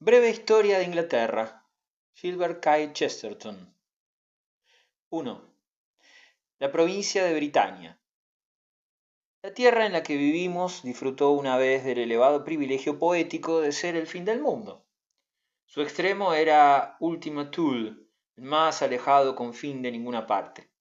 Breve historia de Inglaterra. Gilbert K. Chesterton. 1. La provincia de Britania. La tierra en la que vivimos disfrutó una vez del elevado privilegio poético de ser el fin del mundo. Su extremo era Ultima Thule, el más alejado confín de ninguna parte.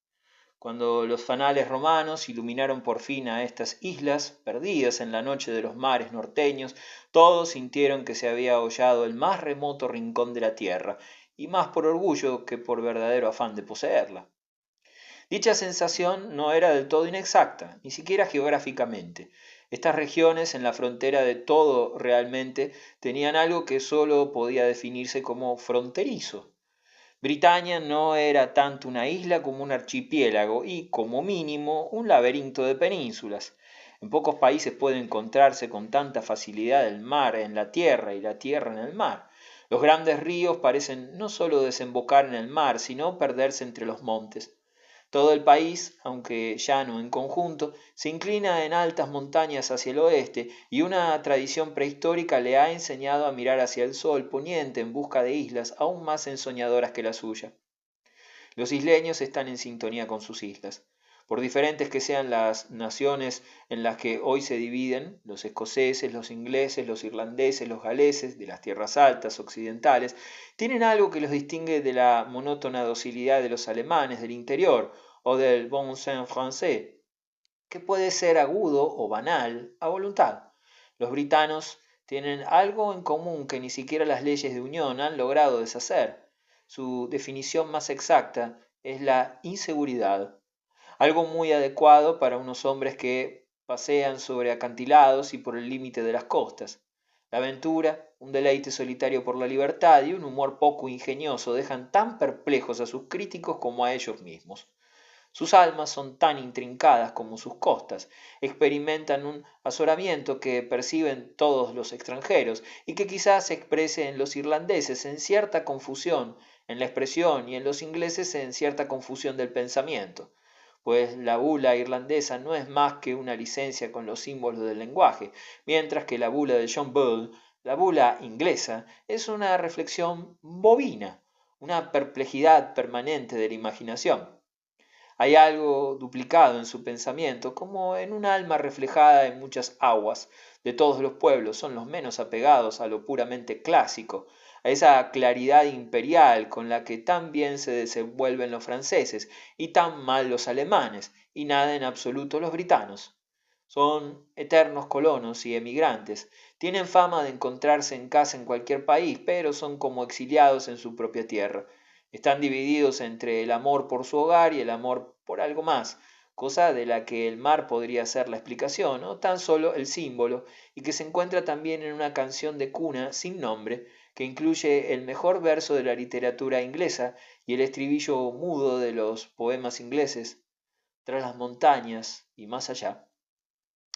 Cuando los fanales romanos iluminaron por fin a estas islas, perdidas en la noche de los mares norteños, todos sintieron que se había hollado el más remoto rincón de la tierra, y más por orgullo que por verdadero afán de poseerla. Dicha sensación no era del todo inexacta, ni siquiera geográficamente. Estas regiones en la frontera de todo realmente tenían algo que sólo podía definirse como fronterizo. Britania no era tanto una isla como un archipiélago y, como mínimo, un laberinto de penínsulas. En pocos países puede encontrarse con tanta facilidad el mar en la tierra y la tierra en el mar. Los grandes ríos parecen no solo desembocar en el mar, sino perderse entre los montes. Todo el país, aunque llano en conjunto, se inclina en altas montañas hacia el oeste y una tradición prehistórica le ha enseñado a mirar hacia el sol poniente en busca de islas aún más ensoñadoras que la suya. Los isleños están en sintonía con sus islas. Por diferentes que sean las naciones en las que hoy se dividen, los escoceses, los ingleses, los irlandeses, los galeses, de las tierras altas occidentales, tienen algo que los distingue de la monótona docilidad de los alemanes del interior o del bon sens français, que puede ser agudo o banal a voluntad. Los britanos tienen algo en común que ni siquiera las leyes de unión han logrado deshacer. Su definición más exacta es la inseguridad, algo muy adecuado para unos hombres que pasean sobre acantilados y por el límite de las costas. La aventura, un deleite solitario por la libertad y un humor poco ingenioso dejan tan perplejos a sus críticos como a ellos mismos. Sus almas son tan intrincadas como sus costas, experimentan un azoramiento que perciben todos los extranjeros y que quizás se exprese en los irlandeses en cierta confusión en la expresión y en los ingleses en cierta confusión del pensamiento, pues la bula irlandesa no es más que una licencia con los símbolos del lenguaje, mientras que la bula de John Bull, la bula inglesa, es una reflexión bovina, una perplejidad permanente de la imaginación. Hay algo duplicado en su pensamiento, como en un alma reflejada en muchas aguas. De todos los pueblos son los menos apegados a lo puramente clásico, a esa claridad imperial con la que tan bien se desenvuelven los franceses y tan mal los alemanes, y nada en absoluto los britanos. Son eternos colonos y emigrantes, tienen fama de encontrarse en casa en cualquier país, pero son como exiliados en su propia tierra. Están divididos entre el amor por su hogar y el amor por algo más, cosa de la que el mar podría ser la explicación, o tan solo el símbolo, y que se encuentra también en una canción de cuna sin nombre, que incluye el mejor verso de la literatura inglesa y el estribillo mudo de los poemas ingleses, tras las montañas y más allá.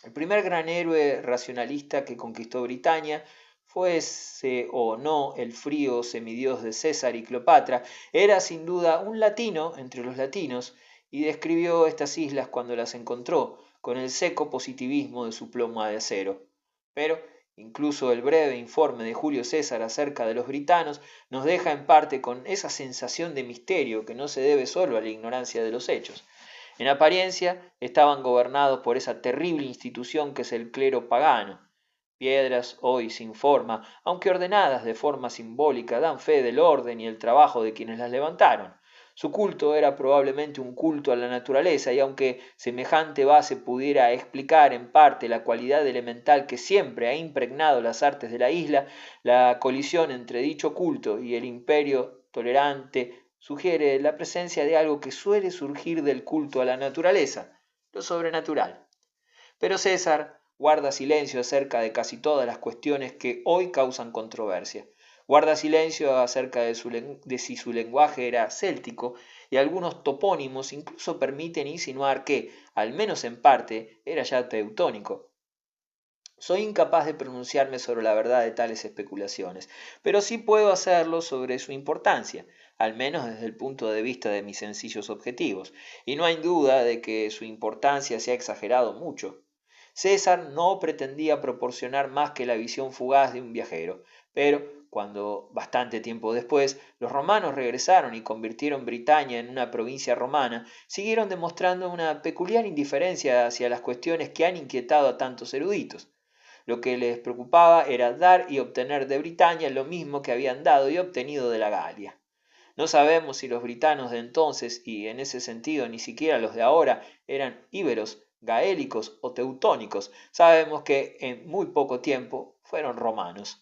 El primer gran héroe racionalista que conquistó Britania, fuese o no el frío semidios de César y Cleopatra, era sin duda un latino entre los latinos, y describió estas islas cuando las encontró, con el seco positivismo de su pluma de acero. Pero incluso el breve informe de Julio César acerca de los britanos nos deja en parte con esa sensación de misterio que no se debe solo a la ignorancia de los hechos. En apariencia estaban gobernados por esa terrible institución que es el clero pagano. Piedras hoy sin forma, aunque ordenadas de forma simbólica, dan fe del orden y el trabajo de quienes las levantaron. Su culto era probablemente un culto a la naturaleza, y aunque semejante base pudiera explicar en parte la cualidad elemental que siempre ha impregnado las artes de la isla, la colisión entre dicho culto y el imperio tolerante sugiere la presencia de algo que suele surgir del culto a la naturaleza, lo sobrenatural. Pero César guarda silencio acerca de casi todas las cuestiones que hoy causan controversia. Guarda silencio acerca de si su lenguaje era céltico, y algunos topónimos incluso permiten insinuar que, al menos en parte, era ya teutónico. Soy incapaz de pronunciarme sobre la verdad de tales especulaciones, pero sí puedo hacerlo sobre su importancia, al menos desde el punto de vista de mis sencillos objetivos, y no hay duda de que su importancia se ha exagerado mucho. César no pretendía proporcionar más que la visión fugaz de un viajero, pero cuando, bastante tiempo después, los romanos regresaron y convirtieron Britania en una provincia romana, siguieron demostrando una peculiar indiferencia hacia las cuestiones que han inquietado a tantos eruditos. Lo que les preocupaba era dar y obtener de Britania lo mismo que habían dado y obtenido de la Galia. No sabemos si los britanos de entonces, y en ese sentido ni siquiera los de ahora, eran íberos, gaélicos o teutónicos. Sabemos que en muy poco tiempo fueron romanos.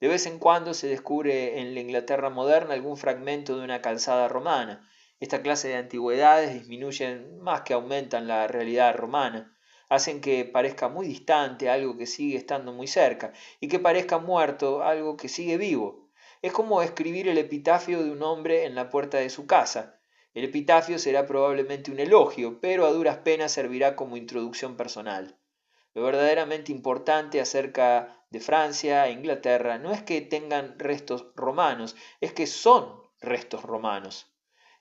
De vez en cuando se descubre en la Inglaterra moderna algún fragmento de una calzada romana. Esta clase de antigüedades disminuyen más que aumentan la realidad romana. Hacen que parezca muy distante algo que sigue estando muy cerca y que parezca muerto algo que sigue vivo. Es como escribir el epitafio de un hombre en la puerta de su casa. El epitafio será probablemente un elogio, pero a duras penas servirá como introducción personal. Lo verdaderamente importante acerca de Francia e Inglaterra no es que tengan restos romanos, es que son restos romanos.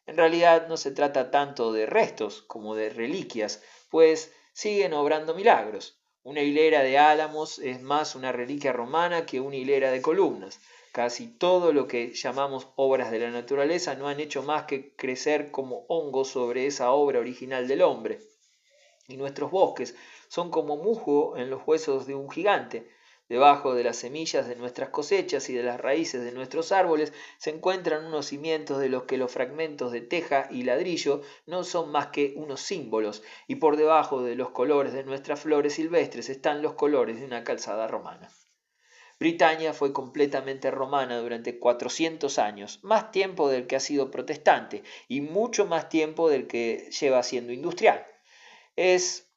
En realidad no se trata tanto de restos como de reliquias, pues siguen obrando milagros. Una hilera de álamos es más una reliquia romana que una hilera de columnas. Casi todo lo que llamamos obras de la naturaleza no han hecho más que crecer como hongos sobre esa obra original del hombre. Y nuestros bosques son como musgo en los huesos de un gigante. Debajo de las semillas de nuestras cosechas y de las raíces de nuestros árboles se encuentran unos cimientos de los que los fragmentos de teja y ladrillo no son más que unos símbolos, y por debajo de los colores de nuestras flores silvestres están los colores de una calzada romana. Britania fue completamente romana durante 400 años, más tiempo del que ha sido protestante y mucho más tiempo del que lleva siendo industrial. Es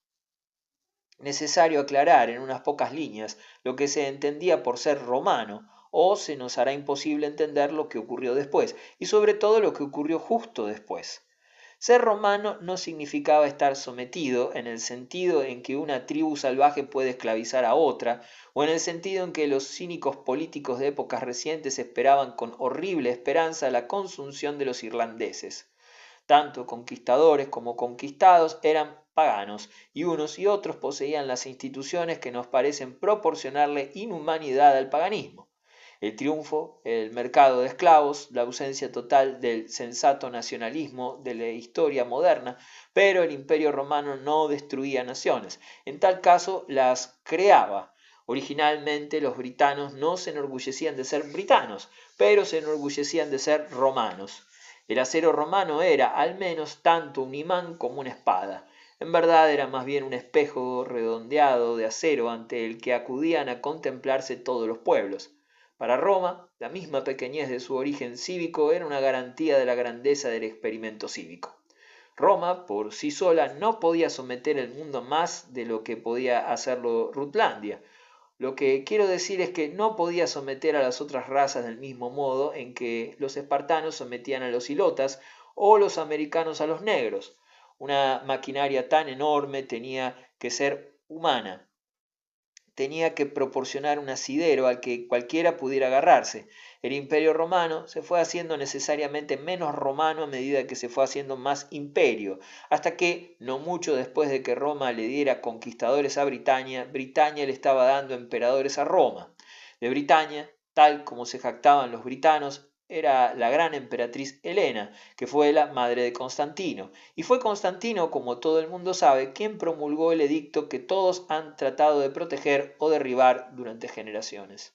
necesario aclarar en unas pocas líneas lo que se entendía por ser romano, o se nos hará imposible entender lo que ocurrió después, y sobre todo lo que ocurrió justo después. Ser romano no significaba estar sometido en el sentido en que una tribu salvaje puede esclavizar a otra, o en el sentido en que los cínicos políticos de épocas recientes esperaban con horrible esperanza la consunción de los irlandeses. Tanto conquistadores como conquistados eran paganos, y unos y otros poseían las instituciones que nos parecen proporcionarle inhumanidad al paganismo. El triunfo, el mercado de esclavos, la ausencia total del sensato nacionalismo de la historia moderna, pero el imperio romano no destruía naciones, en tal caso las creaba. Originalmente los britanos no se enorgullecían de ser britanos, pero se enorgullecían de ser romanos. El acero romano era, al menos, tanto un imán como una espada. En verdad era más bien un espejo redondeado de acero ante el que acudían a contemplarse todos los pueblos. Para Roma, la misma pequeñez de su origen cívico era una garantía de la grandeza del experimento cívico. Roma, por sí sola, no podía someter el mundo más de lo que podía hacerlo Rutlandia. Lo que quiero decir es que no podía someter a las otras razas del mismo modo en que los espartanos sometían a los ilotas o los americanos a los negros. Una maquinaria tan enorme tenía que ser humana, tenía que proporcionar un asidero al que cualquiera pudiera agarrarse. El imperio romano se fue haciendo necesariamente menos romano a medida que se fue haciendo más imperio, hasta que, no mucho después de que Roma le diera conquistadores a Britania, Britania le estaba dando emperadores a Roma. De Britania, tal como se jactaban los britanos, era la gran emperatriz Helena, que fue la madre de Constantino, y fue Constantino, como todo el mundo sabe, quien promulgó el edicto que todos han tratado de proteger o derribar durante generaciones.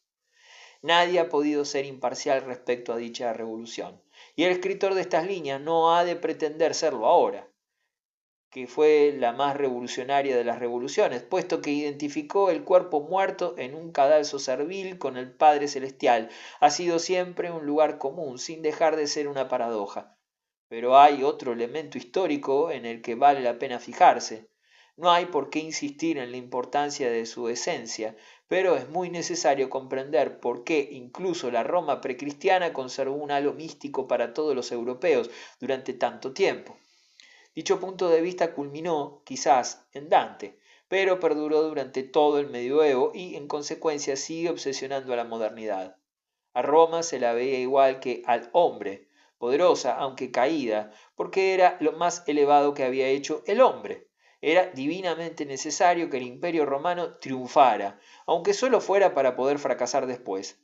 Nadie ha podido ser imparcial respecto a dicha revolución, y el escritor de estas líneas no ha de pretender serlo ahora, que fue la más revolucionaria de las revoluciones, puesto que identificó el cuerpo muerto en un cadalso servil con el Padre Celestial. Ha sido siempre un lugar común, sin dejar de ser una paradoja. Pero hay otro elemento histórico en el que vale la pena fijarse. No hay por qué insistir en la importancia de su esencia, pero es muy necesario comprender por qué incluso la Roma precristiana conservó un halo místico para todos los europeos durante tanto tiempo. Dicho punto de vista culminó, quizás, en Dante, pero perduró durante todo el medioevo y, en consecuencia, sigue obsesionando a la modernidad. A Roma se la veía igual que al hombre, poderosa aunque caída, porque era lo más elevado que había hecho el hombre. Era divinamente necesario que el imperio romano triunfara, aunque solo fuera para poder fracasar después.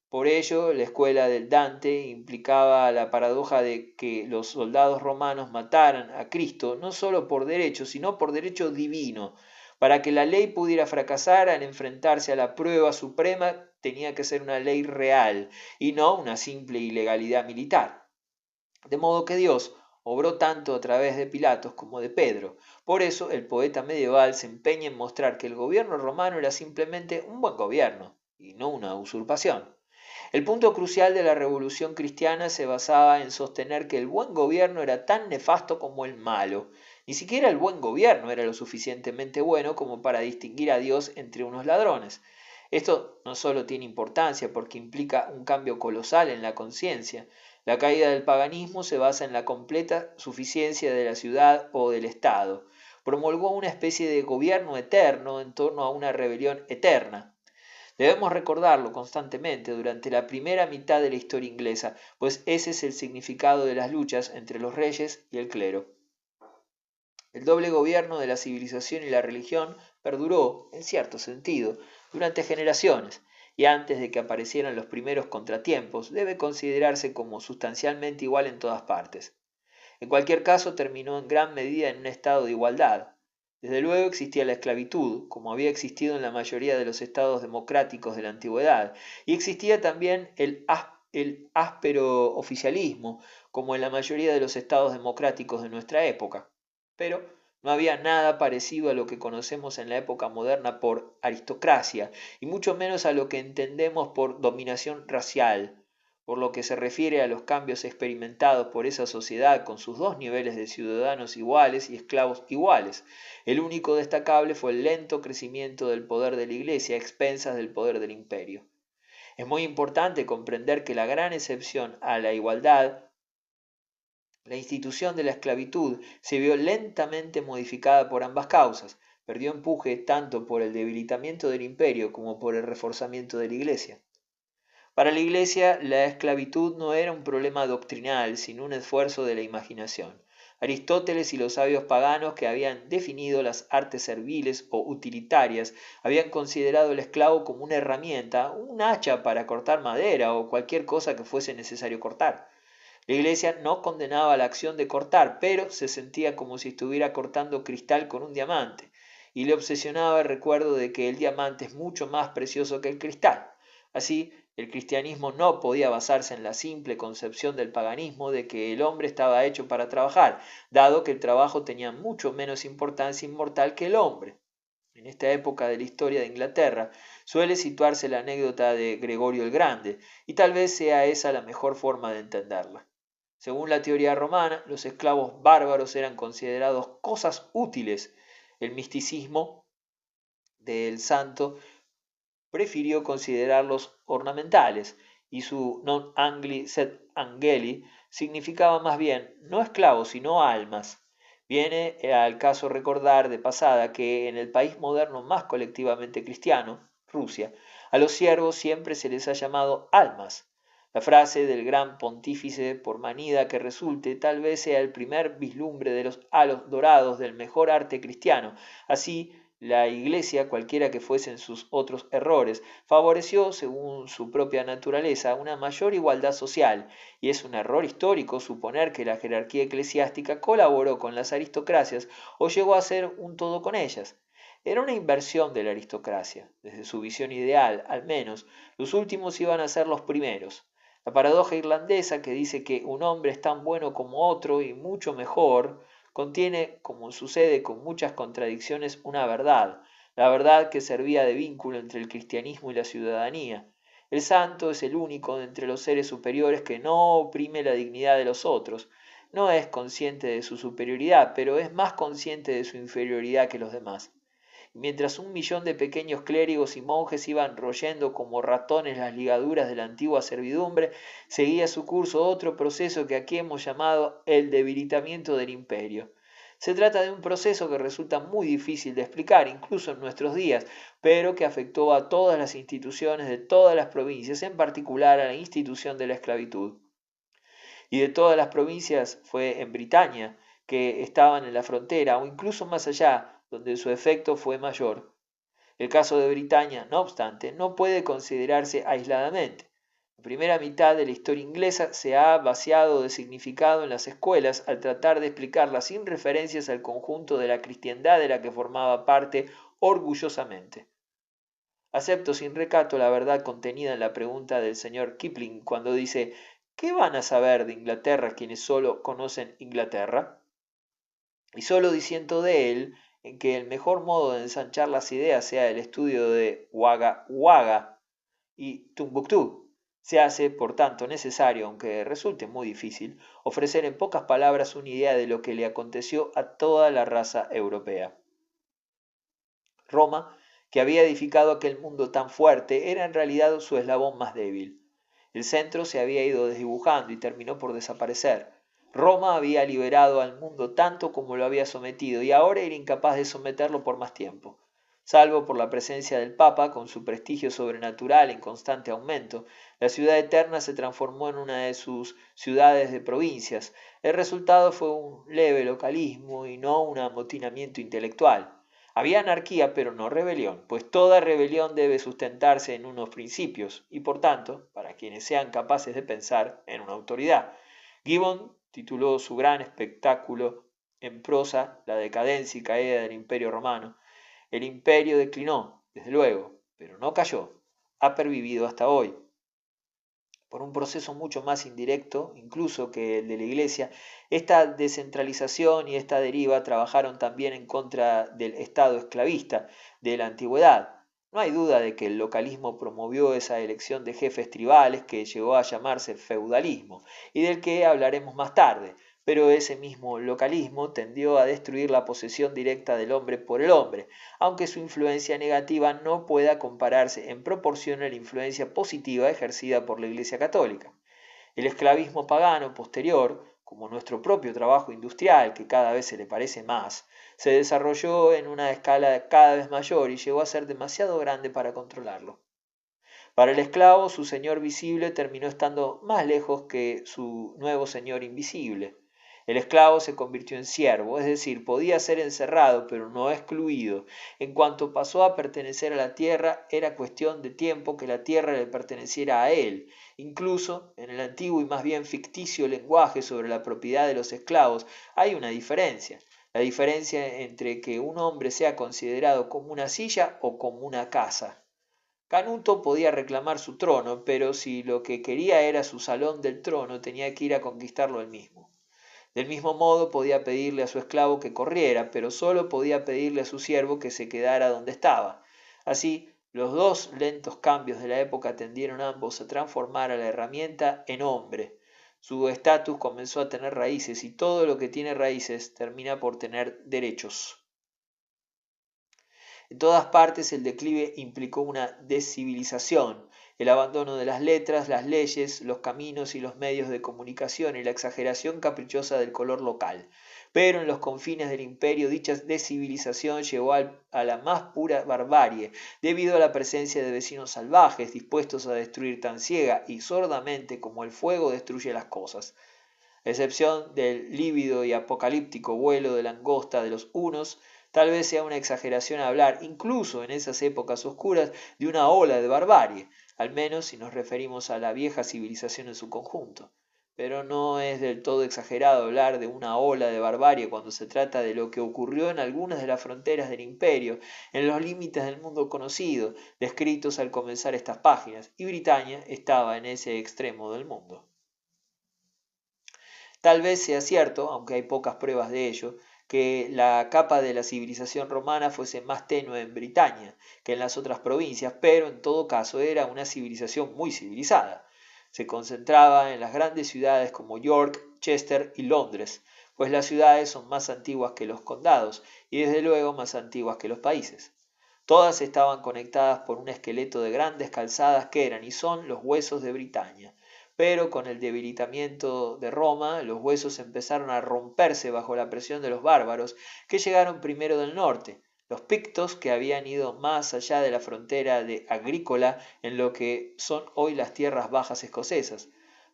Por ello, la escuela del Dante implicaba la paradoja de que los soldados romanos mataran a Cristo no solo por derecho, sino por derecho divino. Para que la ley pudiera fracasar al enfrentarse a la prueba suprema, tenía que ser una ley real y no una simple ilegalidad militar. De modo que Dios obró tanto a través de Pilatos como de Pedro. Por eso el poeta medieval se empeña en mostrar que el gobierno romano era simplemente un buen gobierno y no una usurpación. El punto crucial de la revolución cristiana se basaba en sostener que el buen gobierno era tan nefasto como el malo. Ni siquiera el buen gobierno era lo suficientemente bueno como para distinguir a Dios entre unos ladrones. Esto no solo tiene importancia porque implica un cambio colosal en la conciencia. La caída del paganismo se basa en la completa suficiencia de la ciudad o del Estado. Promulgó una especie de gobierno eterno en torno a una rebelión eterna. Debemos recordarlo constantemente durante la primera mitad de la historia inglesa, pues ese es el significado de las luchas entre los reyes y el clero. El doble gobierno de la civilización y la religión perduró, en cierto sentido, durante generaciones, y antes de que aparecieran los primeros contratiempos, debe considerarse como sustancialmente igual en todas partes. En cualquier caso, terminó en gran medida en un estado de igualdad. Desde luego existía la esclavitud, como había existido en la mayoría de los estados democráticos de la antigüedad, y existía también el áspero oficialismo, como en la mayoría de los estados democráticos de nuestra época. Pero no había nada parecido a lo que conocemos en la época moderna por aristocracia, y mucho menos a lo que entendemos por dominación racial, por lo que se refiere a los cambios experimentados por esa sociedad con sus dos niveles de ciudadanos iguales y esclavos iguales. El único destacable fue el lento crecimiento del poder de la Iglesia a expensas del poder del imperio. Es muy importante comprender que la gran excepción a la igualdad, la institución de la esclavitud, se vio lentamente modificada por ambas causas. Perdió empuje tanto por el debilitamiento del imperio como por el reforzamiento de la Iglesia. Para la Iglesia, la esclavitud no era un problema doctrinal, sino un esfuerzo de la imaginación. Aristóteles y los sabios paganos que habían definido las artes serviles o utilitarias habían considerado el esclavo como una herramienta, un hacha para cortar madera o cualquier cosa que fuese necesario cortar. La Iglesia no condenaba la acción de cortar, pero se sentía como si estuviera cortando cristal con un diamante, y le obsesionaba el recuerdo de que el diamante es mucho más precioso que el cristal. Así, el cristianismo no podía basarse en la simple concepción del paganismo de que el hombre estaba hecho para trabajar, dado que el trabajo tenía mucho menos importancia inmortal que el hombre. En esta época de la historia de Inglaterra suele situarse la anécdota de Gregorio el Grande, y tal vez sea esa la mejor forma de entenderla. Según la teoría romana, los esclavos bárbaros eran considerados cosas útiles. El misticismo del santo prefirió considerarlos ornamentales, y su non angli sed angeli significaba más bien no esclavos sino almas. Viene al caso recordar de pasada que en el país moderno más colectivamente cristiano, Rusia, a los siervos siempre se les ha llamado almas. La frase del gran pontífice, por manida que resulte, tal vez sea el primer vislumbre de los halos dorados del mejor arte cristiano. Así, la Iglesia, cualquiera que fuesen sus otros errores, favoreció, según su propia naturaleza, una mayor igualdad social, y es un error histórico suponer que la jerarquía eclesiástica colaboró con las aristocracias o llegó a ser un todo con ellas. Era una inversión de la aristocracia. Desde su visión ideal, al menos, los últimos iban a ser los primeros. La paradoja irlandesa que dice que un hombre es tan bueno como otro y mucho mejor, contiene, como sucede con muchas contradicciones, una verdad, la verdad que servía de vínculo entre el cristianismo y la ciudadanía. El santo es el único de entre los seres superiores que no oprime la dignidad de los otros. No es consciente de su superioridad, pero es más consciente de su inferioridad que los demás. Mientras 1 millón de pequeños clérigos y monjes iban royendo como ratones las ligaduras de la antigua servidumbre, seguía su curso otro proceso que aquí hemos llamado el debilitamiento del imperio. Se trata de un proceso que resulta muy difícil de explicar, incluso en nuestros días, pero que afectó a todas las instituciones de todas las provincias, en particular a la institución de la esclavitud. Y de todas las provincias fue en Britania que estaban en la frontera o incluso más allá, donde su efecto fue mayor. El caso de Britania, no obstante, no puede considerarse aisladamente. La primera mitad de la historia inglesa se ha vaciado de significado en las escuelas al tratar de explicarla sin referencias al conjunto de la cristiandad de la que formaba parte orgullosamente. Acepto sin recato la verdad contenida en la pregunta del señor Kipling cuando dice ¿qué van a saber de Inglaterra quienes solo conocen Inglaterra? Y solo diciendo de él en que el mejor modo de ensanchar las ideas sea el estudio de Wagga Wagga y Tumbuctú. Se hace, por tanto, necesario, aunque resulte muy difícil, ofrecer en pocas palabras una idea de lo que le aconteció a toda la raza europea. Roma, que había edificado aquel mundo tan fuerte, era en realidad su eslabón más débil. El centro se había ido desdibujando y terminó por desaparecer. Roma había liberado al mundo tanto como lo había sometido y ahora era incapaz de someterlo por más tiempo. Salvo por la presencia del Papa, con su prestigio sobrenatural en constante aumento, la ciudad eterna se transformó en una de sus ciudades de provincias. El resultado fue un leve localismo y no un amotinamiento intelectual. Había anarquía, pero no rebelión, pues toda rebelión debe sustentarse en unos principios y, por tanto, para quienes sean capaces de pensar, en una autoridad. Gibbon tituló su gran espectáculo en prosa La decadencia y caída del Imperio Romano. El imperio declinó, desde luego, pero no cayó. Ha pervivido hasta hoy. Por un proceso mucho más indirecto, incluso que el de la Iglesia, esta descentralización y esta deriva trabajaron también en contra del Estado esclavista de la antigüedad. No hay duda de que el localismo promovió esa elección de jefes tribales que llegó a llamarse feudalismo y del que hablaremos más tarde, pero ese mismo localismo tendió a destruir la posesión directa del hombre por el hombre, aunque su influencia negativa no pueda compararse en proporción a la influencia positiva ejercida por la Iglesia Católica. El esclavismo pagano posterior, como nuestro propio trabajo industrial, que cada vez se le parece más, se desarrolló en una escala cada vez mayor y llegó a ser demasiado grande para controlarlo. Para el esclavo, su señor visible terminó estando más lejos que su nuevo señor invisible. El esclavo se convirtió en siervo, es decir, podía ser encerrado, pero no excluido. En cuanto pasó a pertenecer a la tierra, era cuestión de tiempo que la tierra le perteneciera a él. Incluso, en el antiguo y más bien ficticio lenguaje sobre la propiedad de los esclavos, hay una diferencia. La diferencia entre que un hombre sea considerado como una silla o como una casa. Canuto podía reclamar su trono, pero si lo que quería era su salón del trono, tenía que ir a conquistarlo él mismo. Del mismo modo podía pedirle a su esclavo que corriera, pero sólo podía pedirle a su siervo que se quedara donde estaba. Así, los dos lentos cambios de la época tendieron ambos a transformar a la herramienta en hombre. Su estatus comenzó a tener raíces y todo lo que tiene raíces termina por tener derechos. En todas partes el declive implicó una descivilización, el abandono de las letras, las leyes, los caminos y los medios de comunicación y la exageración caprichosa del color local. Pero en los confines del imperio dicha descivilización llevó a la más pura barbarie, debido a la presencia de vecinos salvajes dispuestos a destruir tan ciega y sordamente como el fuego destruye las cosas. A excepción del lívido y apocalíptico vuelo de langosta de los hunos, tal vez sea una exageración hablar, incluso en esas épocas oscuras, de una ola de barbarie, al menos si nos referimos a la vieja civilización en su conjunto. Pero no es del todo exagerado hablar de una ola de barbarie cuando se trata de lo que ocurrió en algunas de las fronteras del imperio, en los límites del mundo conocido, descritos al comenzar estas páginas, y Britania estaba en ese extremo del mundo. Tal vez sea cierto, aunque hay pocas pruebas de ello, que la capa de la civilización romana fuese más tenue en Britania que en las otras provincias, pero en todo caso era una civilización muy civilizada. Se concentraba en las grandes ciudades como York, Chester y Londres, pues las ciudades son más antiguas que los condados y desde luego más antiguas que los países. Todas estaban conectadas por un esqueleto de grandes calzadas que eran y son los huesos de Britania. Pero con el debilitamiento de Roma, los huesos empezaron a romperse bajo la presión de los bárbaros, que llegaron primero del norte, los pictos que habían ido más allá de la frontera de Agrícola en lo que son hoy las tierras bajas escocesas.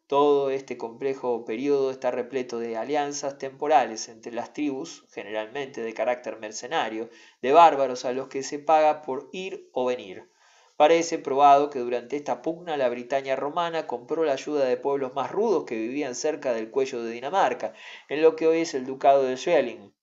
Todo este complejo periodo está repleto de alianzas temporales entre las tribus, generalmente de carácter mercenario, de bárbaros a los que se paga por ir o venir. Parece probado que durante esta pugna la Britania romana compró la ayuda de pueblos más rudos que vivían cerca del cuello de Dinamarca, en lo que hoy es el ducado de Schwerin.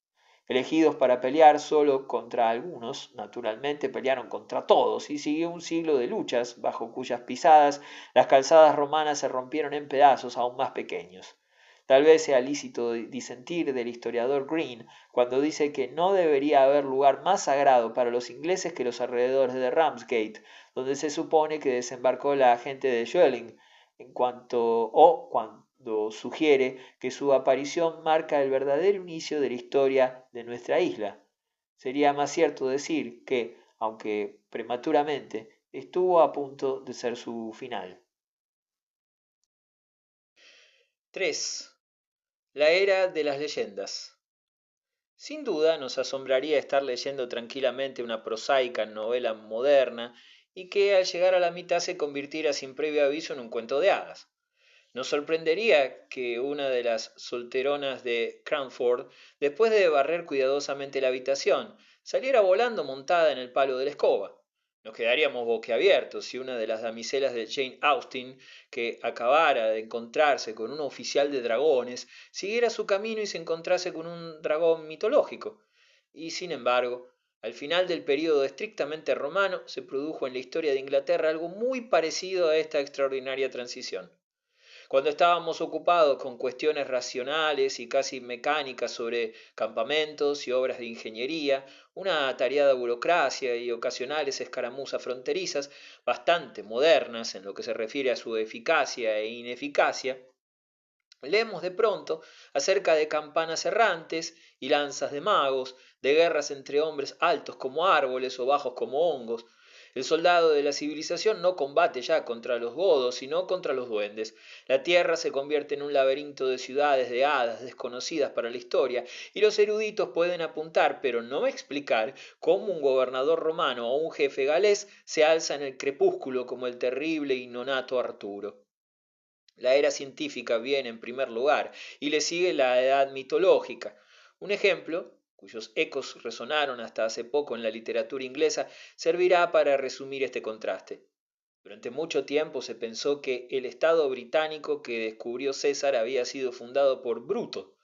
Elegidos para pelear solo contra algunos, naturalmente pelearon contra todos, y siguió un siglo de luchas, bajo cuyas pisadas las calzadas romanas se rompieron en pedazos aún más pequeños. Tal vez sea lícito disentir del historiador Green cuando dice que no debería haber lugar más sagrado para los ingleses que los alrededores de Ramsgate, donde se supone que desembarcó la gente de Schwerin, cuando sugiere que su aparición marca el verdadero inicio de la historia de nuestra isla. Sería más cierto decir que, aunque prematuramente, estuvo a punto de ser su final. 3. La era de las leyendas. Sin duda nos asombraría estar leyendo tranquilamente una prosaica novela moderna y que al llegar a la mitad se convirtiera sin previo aviso en un cuento de hadas. Nos sorprendería que una de las solteronas de Cranford, después de barrer cuidadosamente la habitación, saliera volando montada en el palo de la escoba. Nos quedaríamos boquiabiertos si una de las damiselas de Jane Austen, que acabara de encontrarse con un oficial de dragones, siguiera su camino y se encontrase con un dragón mitológico. Y sin embargo, al final del período estrictamente romano se produjo en la historia de Inglaterra algo muy parecido a esta extraordinaria transición. Cuando estábamos ocupados con cuestiones racionales y casi mecánicas sobre campamentos y obras de ingeniería, una atareada burocracia y ocasionales escaramuzas fronterizas, bastante modernas en lo que se refiere a su eficacia e ineficacia, leemos de pronto acerca de campanas errantes y lanzas de magos, de guerras entre hombres altos como árboles o bajos como hongos. El soldado de la civilización no combate ya contra los godos, sino contra los duendes. La tierra se convierte en un laberinto de ciudades de hadas desconocidas para la historia, y los eruditos pueden apuntar, pero no explicar, cómo un gobernador romano o un jefe galés se alza en el crepúsculo como el terrible y nonato Arturo. La era científica viene en primer lugar y le sigue la edad mitológica. Un ejemplo, cuyos ecos resonaron hasta hace poco en la literatura inglesa, servirá para resumir este contraste. Durante mucho tiempo se pensó que el Estado británico que descubrió César había sido fundado por Bruto.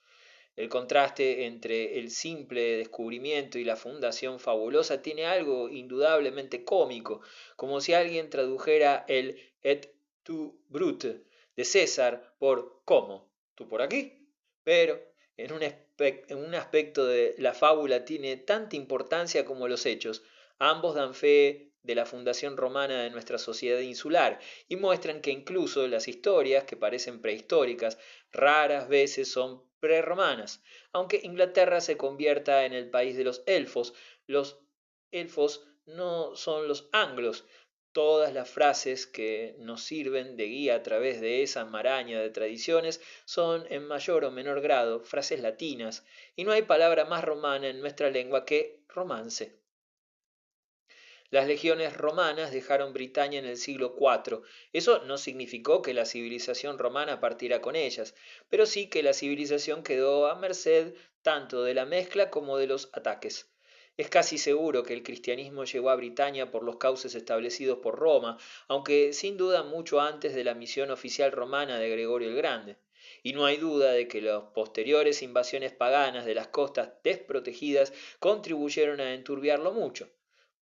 El contraste entre el simple descubrimiento y la fundación fabulosa tiene algo indudablemente cómico, como si alguien tradujera el et tu, Brute de César por ¿cómo? ¿Tú por aquí? Pero en un aspecto de la fábula tiene tanta importancia como los hechos. Ambos dan fe de la fundación romana de nuestra sociedad insular y muestran que incluso las historias, que parecen prehistóricas, raras veces son prerromanas. Aunque Inglaterra se convierta en el país de los elfos no son los anglos. Todas las frases que nos sirven de guía a través de esa maraña de tradiciones son en mayor o menor grado frases latinas, y no hay palabra más romana en nuestra lengua que romance. Las legiones romanas dejaron Britania en el siglo IV. Eso no significó que la civilización romana partiera con ellas, pero sí que la civilización quedó a merced tanto de la mezcla como de los ataques. Es casi seguro que el cristianismo llegó a Britania por los cauces establecidos por Roma, aunque sin duda mucho antes de la misión oficial romana de Gregorio el Grande. Y no hay duda de que las posteriores invasiones paganas de las costas desprotegidas contribuyeron a enturbiarlo mucho.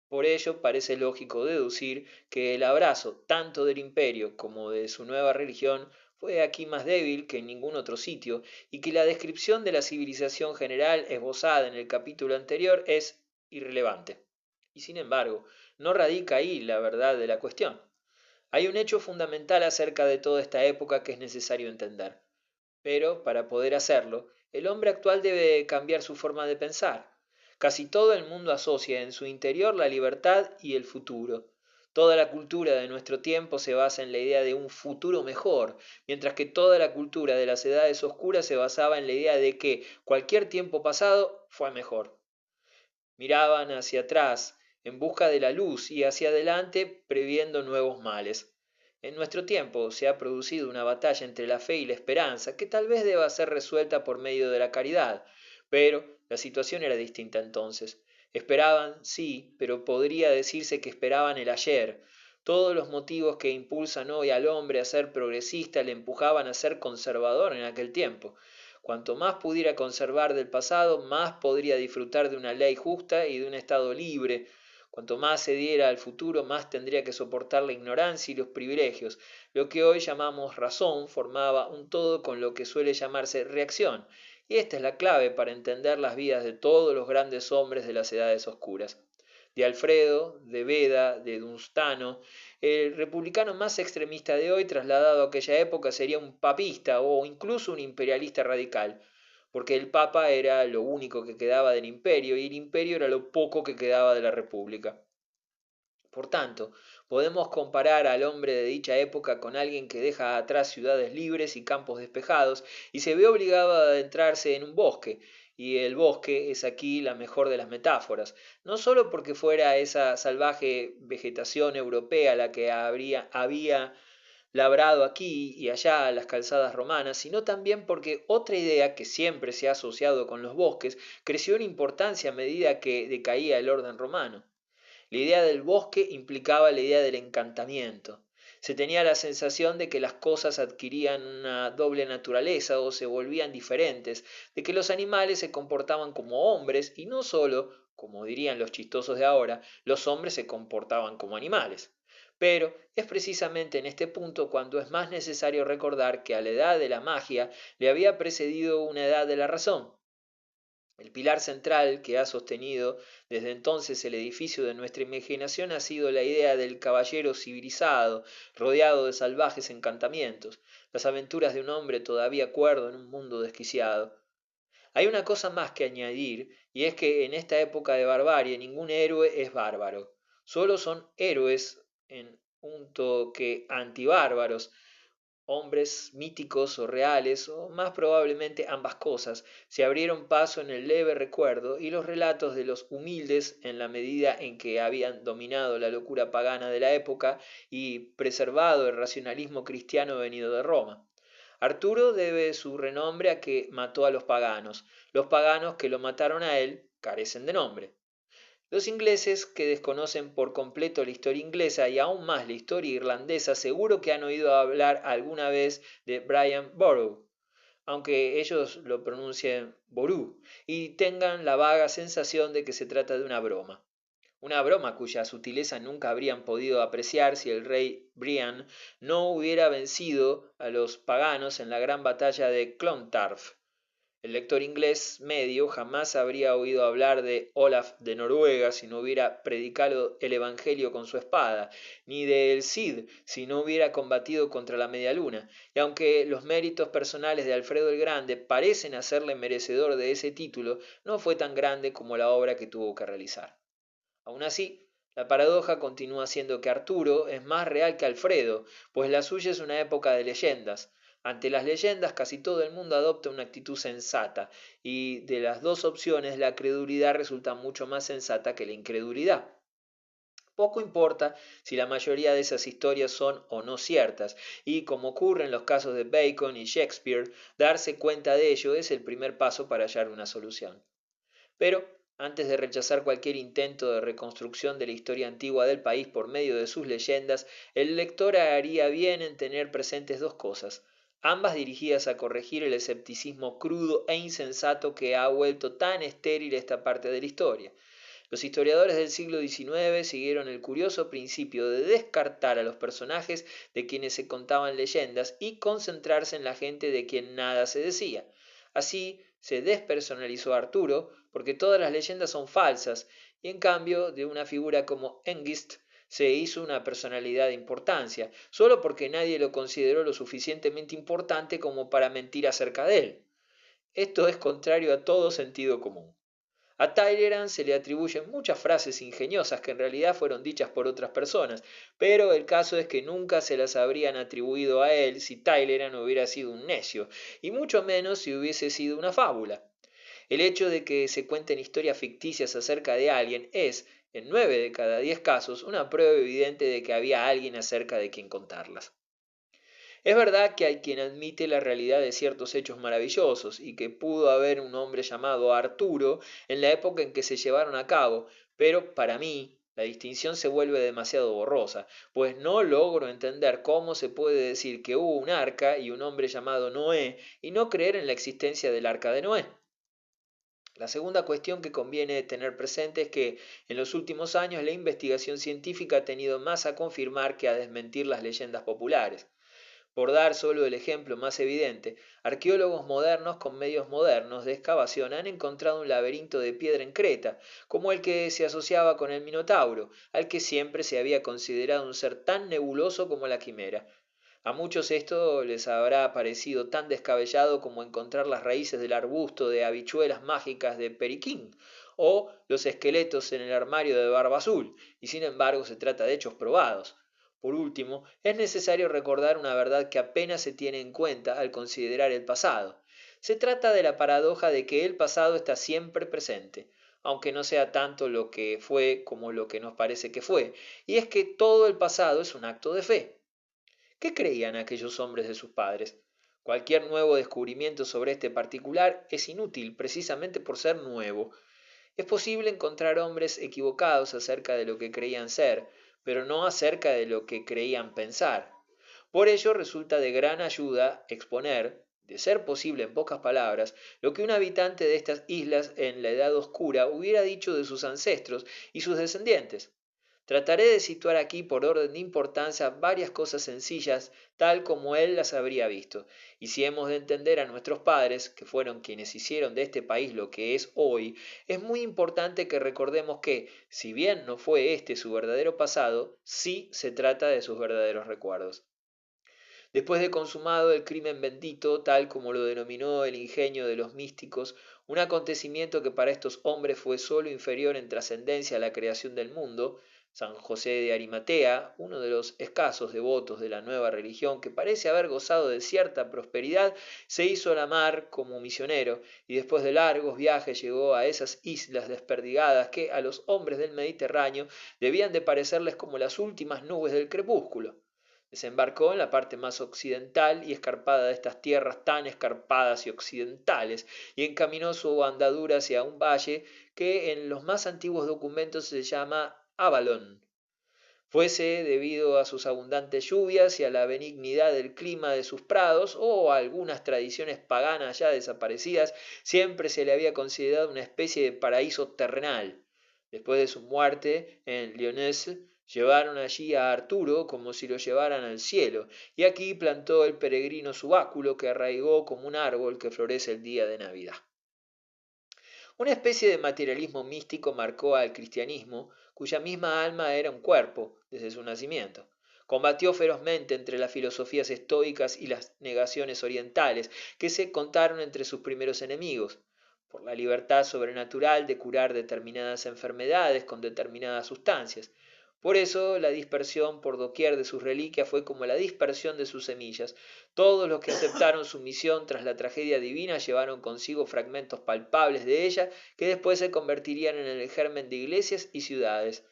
Por ello parece lógico deducir que el abrazo tanto del imperio como de su nueva religión fue aquí más débil que en ningún otro sitio, y que la descripción de la civilización general esbozada en el capítulo anterior es irrelevante. Y sin embargo, no radica ahí la verdad de la cuestión. Hay un hecho fundamental acerca de toda esta época que es necesario entender. Pero, para poder hacerlo, el hombre actual debe cambiar su forma de pensar. Casi todo el mundo asocia en su interior la libertad y el futuro. Toda la cultura de nuestro tiempo se basa en la idea de un futuro mejor, mientras que toda la cultura de las edades oscuras se basaba en la idea de que cualquier tiempo pasado fue mejor. Miraban hacia atrás en busca de la luz y hacia adelante previendo nuevos males. En nuestro tiempo se ha producido una batalla entre la fe y la esperanza que tal vez deba ser resuelta por medio de la caridad, pero la situación era distinta entonces. Esperaban, sí, pero podría decirse que esperaban el ayer. Todos los motivos que impulsan hoy al hombre a ser progresista le empujaban a ser conservador en aquel tiempo. Cuanto más pudiera conservar del pasado, más podría disfrutar de una ley justa y de un Estado libre. Cuanto más se diera al futuro, más tendría que soportar la ignorancia y los privilegios. Lo que hoy llamamos razón formaba un todo con lo que suele llamarse reacción, y esta es la clave para entender las vidas de todos los grandes hombres de las edades oscuras. De Alfredo, de Beda, de Dunstano, el republicano más extremista de hoy trasladado a aquella época sería un papista o incluso un imperialista radical, porque el papa era lo único que quedaba del imperio y el imperio era lo poco que quedaba de la república. Por tanto, podemos comparar al hombre de dicha época con alguien que deja atrás ciudades libres y campos despejados y se ve obligado a adentrarse en un bosque, y el bosque es aquí la mejor de las metáforas, no sólo porque fuera esa salvaje vegetación europea la que había labrado aquí y allá las calzadas romanas, sino también porque otra idea que siempre se ha asociado con los bosques creció en importancia a medida que decaía el orden romano. La idea del bosque implicaba la idea del encantamiento. Se tenía la sensación de que las cosas adquirían una doble naturaleza o se volvían diferentes, de que los animales se comportaban como hombres y no solo, como dirían los chistosos de ahora, los hombres se comportaban como animales. Pero es precisamente en este punto cuando es más necesario recordar que a la edad de la magia le había precedido una edad de la razón. El pilar central que ha sostenido desde entonces el edificio de nuestra imaginación ha sido la idea del caballero civilizado, rodeado de salvajes encantamientos, las aventuras de un hombre todavía cuerdo en un mundo desquiciado. Hay una cosa más que añadir, y es que en esta época de barbarie ningún héroe es bárbaro. Solo son héroes en punto que antibárbaros, hombres míticos o reales, o más probablemente ambas cosas, se abrieron paso en el leve recuerdo y los relatos de los humildes en la medida en que habían dominado la locura pagana de la época y preservado el racionalismo cristiano venido de Roma. Arturo debe su renombre a que mató a los paganos que lo mataron a él carecen de nombre. Los ingleses, que desconocen por completo la historia inglesa y aún más la historia irlandesa, seguro que han oído hablar alguna vez de Brian Boru, aunque ellos lo pronuncien Boru, y tengan la vaga sensación de que se trata de una broma cuya sutileza nunca habrían podido apreciar si el rey Brian no hubiera vencido a los paganos en la gran batalla de Clontarf. El lector inglés medio jamás habría oído hablar de Olaf de Noruega si no hubiera predicado el Evangelio con su espada, ni de El Cid si no hubiera combatido contra la media luna, y aunque los méritos personales de Alfredo el Grande parecen hacerle merecedor de ese título, no fue tan grande como la obra que tuvo que realizar. Aun así, la paradoja continúa siendo que Arturo es más real que Alfredo, pues la suya es una época de leyendas. Ante las leyendas casi todo el mundo adopta una actitud sensata, y de las dos opciones la credulidad resulta mucho más sensata que la incredulidad. Poco importa si la mayoría de esas historias son o no ciertas, y como ocurre en los casos de Bacon y Shakespeare, darse cuenta de ello es el primer paso para hallar una solución. Pero, antes de rechazar cualquier intento de reconstrucción de la historia antigua del país por medio de sus leyendas, el lector haría bien en tener presentes dos cosas, ambas dirigidas a corregir el escepticismo crudo e insensato que ha vuelto tan estéril esta parte de la historia. Los historiadores del siglo XIX siguieron el curioso principio de descartar a los personajes de quienes se contaban leyendas y concentrarse en la gente de quien nada se decía. Así se despersonalizó a Arturo, porque todas las leyendas son falsas, y en cambio de una figura como Hengist se hizo una personalidad de importancia, solo porque nadie lo consideró lo suficientemente importante como para mentir acerca de él. Esto es contrario a todo sentido común. A Talleyrand se le atribuyen muchas frases ingeniosas que en realidad fueron dichas por otras personas, pero el caso es que nunca se las habrían atribuido a él si Talleyrand hubiera sido un necio, y mucho menos si hubiese sido una fábula. El hecho de que se cuenten historias ficticias acerca de alguien es, en 9 de cada 10 casos, una prueba evidente de que había alguien acerca de quien contarlas. Es verdad que hay quien admite la realidad de ciertos hechos maravillosos y que pudo haber un hombre llamado Arturo en la época en que se llevaron a cabo, pero para mí la distinción se vuelve demasiado borrosa, pues no logro entender cómo se puede decir que hubo un arca y un hombre llamado Noé y no creer en la existencia del arca de Noé. La segunda cuestión que conviene tener presente es que en los últimos años la investigación científica ha tenido más a confirmar que a desmentir las leyendas populares. Por dar solo el ejemplo más evidente, arqueólogos modernos con medios modernos de excavación han encontrado un laberinto de piedra en Creta, como el que se asociaba con el Minotauro, al que siempre se había considerado un ser tan nebuloso como la quimera. A muchos esto les habrá parecido tan descabellado como encontrar las raíces del arbusto de habichuelas mágicas de Periquín o los esqueletos en el armario de Barba Azul, y sin embargo se trata de hechos probados. Por último, es necesario recordar una verdad que apenas se tiene en cuenta al considerar el pasado. Se trata de la paradoja de que el pasado está siempre presente, aunque no sea tanto lo que fue como lo que nos parece que fue, y es que todo el pasado es un acto de fe. ¿Qué creían aquellos hombres de sus padres? Cualquier nuevo descubrimiento sobre este particular es inútil precisamente por ser nuevo. Es posible encontrar hombres equivocados acerca de lo que creían ser, pero no acerca de lo que creían pensar. Por ello resulta de gran ayuda exponer, de ser posible en pocas palabras, lo que un habitante de estas islas en la Edad Oscura hubiera dicho de sus ancestros y sus descendientes. Trataré de situar aquí por orden de importancia varias cosas sencillas tal como él las habría visto, y si hemos de entender a nuestros padres, que fueron quienes hicieron de este país lo que es hoy, es muy importante que recordemos que, si bien no fue este su verdadero pasado, sí se trata de sus verdaderos recuerdos. Después de consumado el crimen bendito, tal como lo denominó el ingenio de los místicos, un acontecimiento que para estos hombres fue sólo inferior en trascendencia a la creación del mundo, San José de Arimatea, uno de los escasos devotos de la nueva religión que parece haber gozado de cierta prosperidad, se hizo a la mar como misionero y después de largos viajes llegó a esas islas desperdigadas que a los hombres del Mediterráneo debían de parecerles como las últimas nubes del crepúsculo. Desembarcó en la parte más occidental y escarpada de estas tierras tan escarpadas y occidentales, y encaminó su andadura hacia un valle que en los más antiguos documentos se llama Avalon. Fuese debido a sus abundantes lluvias y a la benignidad del clima de sus prados o a algunas tradiciones paganas ya desaparecidas, siempre se le había considerado una especie de paraíso terrenal. Después de su muerte en Lyonesse, llevaron allí a Arturo como si lo llevaran al cielo, y aquí plantó el peregrino su báculo que arraigó como un árbol que florece el día de Navidad. Una especie de materialismo místico marcó al cristianismo, cuya misma alma era un cuerpo desde su nacimiento. Combatió ferozmente entre las filosofías estoicas y las negaciones orientales, que se contaron entre sus primeros enemigos, por la libertad sobrenatural de curar determinadas enfermedades con determinadas sustancias. Por eso la dispersión por doquier de sus reliquias fue como la dispersión de sus semillas. Todos los que aceptaron su misión tras la tragedia divina llevaron consigo fragmentos palpables de ella que después se convertirían en el germen de iglesias y ciudades.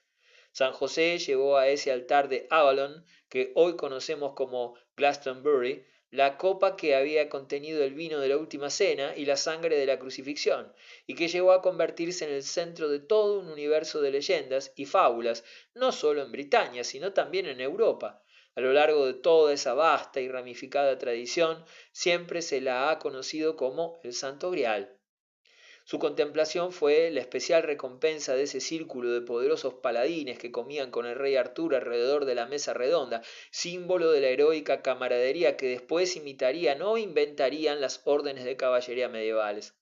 San José llevó a ese altar de Avalon, que hoy conocemos como Glastonbury, la copa que había contenido el vino de la última cena y la sangre de la crucifixión, y que llegó a convertirse en el centro de todo un universo de leyendas y fábulas, no sólo en Britania, sino también en Europa. A lo largo de toda esa vasta y ramificada tradición, siempre se la ha conocido como el Santo Grial. Su contemplación fue la especial recompensa de ese círculo de poderosos paladines que comían con el rey Arturo alrededor de la mesa redonda, símbolo de la heroica camaradería que después imitarían o inventarían las órdenes de caballería medievales.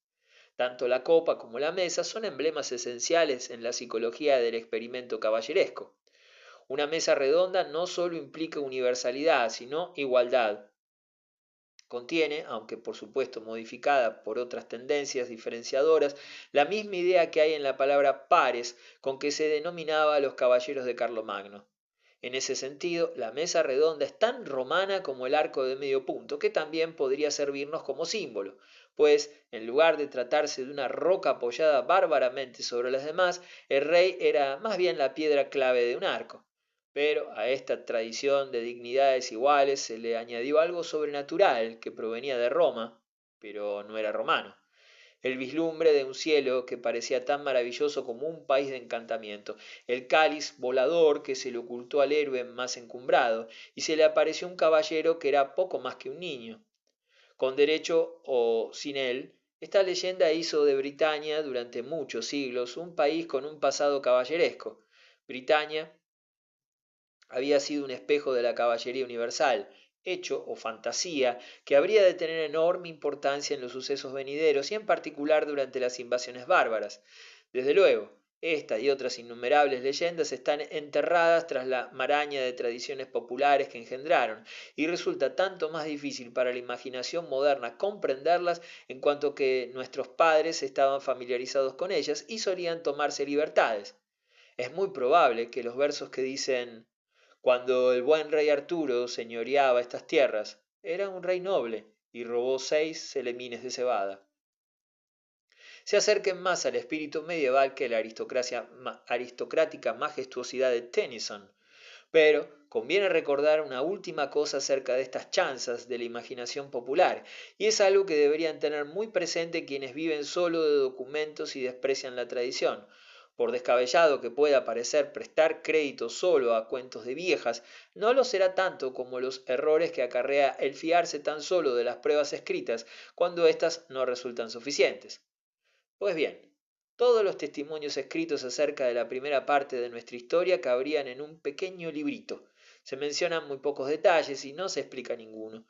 Tanto la copa como la mesa son emblemas esenciales en la psicología del experimento caballeresco. Una mesa redonda no sólo implica universalidad, sino igualdad. Contiene, aunque por supuesto modificada por otras tendencias diferenciadoras, la misma idea que hay en la palabra pares con que se denominaba a los caballeros de Carlomagno. En ese sentido, la mesa redonda es tan romana como el arco de medio punto, que también podría servirnos como símbolo. pues en lugar de tratarse de una roca apoyada bárbaramente sobre las demás, el rey era más bien la piedra clave de un arco. Pero a esta tradición de dignidades iguales se le añadió algo sobrenatural que provenía de Roma, pero no era romano. El vislumbre de un cielo que parecía tan maravilloso como un país de encantamiento, el cáliz volador que se le ocultó al héroe más encumbrado, y se le apareció un caballero que era poco más que un niño. Con derecho o sin él, esta leyenda hizo de Britania durante muchos siglos un país con un pasado caballeresco. Britania había sido un espejo de la caballería universal, hecho o fantasía que habría de tener enorme importancia en los sucesos venideros y en particular durante las invasiones bárbaras. Desde luego, esta y otras innumerables leyendas están enterradas tras la maraña de tradiciones populares que engendraron, y resulta tanto más difícil para la imaginación moderna comprenderlas en cuanto que nuestros padres estaban familiarizados con ellas y solían tomarse libertades. Es muy probable que los versos que dicen cuando el buen rey Arturo señoreaba estas tierras, era un rey noble y robó 6 celemines de cebada, se acerquen más al espíritu medieval que la aristocrática majestuosidad de Tennyson. Pero conviene recordar una última cosa acerca de estas chanzas de la imaginación popular, y es algo que deberían tener muy presente quienes viven solo de documentos y desprecian la tradición. Por descabellado que pueda parecer prestar crédito solo a cuentos de viejas, no lo será tanto como los errores que acarrea el fiarse tan solo de las pruebas escritas cuando éstas no resultan suficientes. Pues bien, todos los testimonios escritos acerca de la primera parte de nuestra historia cabrían en un pequeño librito. Se mencionan muy pocos detalles y no se explica ninguno.